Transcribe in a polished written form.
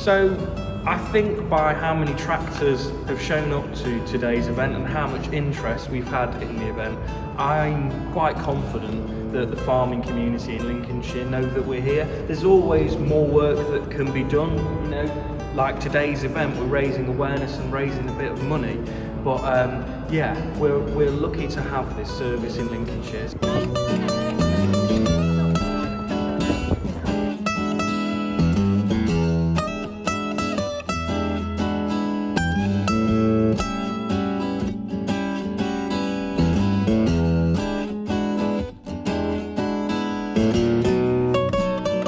So I think by how many tractors have shown up to today's event and how much interest we've had in the event, I'm quite confident that the farming community in Lincolnshire know that we're here. There's always more work that can be done, you know, like today's event, we're raising awareness and raising a bit of money, but yeah, we're lucky to have this service in Lincolnshire.